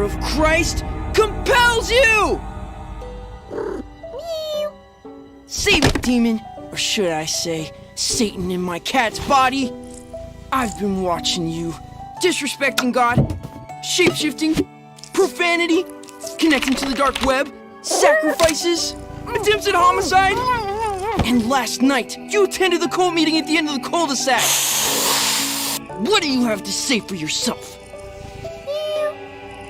of Christ compels you! Save it, demon! Or should I say, Satan in my cat's body? I've been watching you. Disrespecting God, shapeshifting, profanity, connecting to the dark web, sacrifices, attempts at homicide. And last night, you attended the cult meeting at the end of the cul-de-sac. What do you have to say for yourself?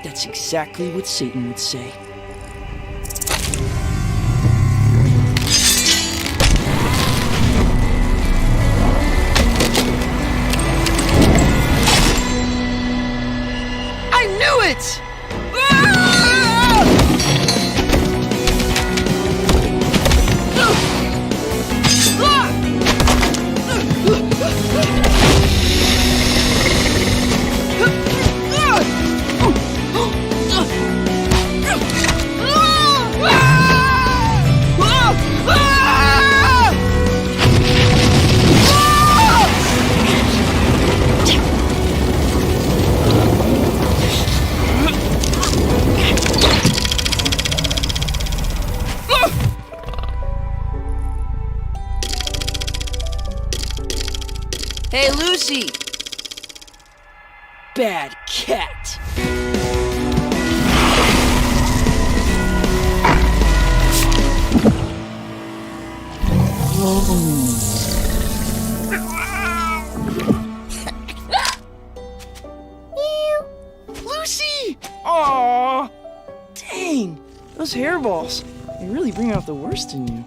That's exactly what Satan would say. I knew it! Hey, Lucy! Bad cat. Lucy! Aww! Dang, those hairballs, they really bring out the worst in you.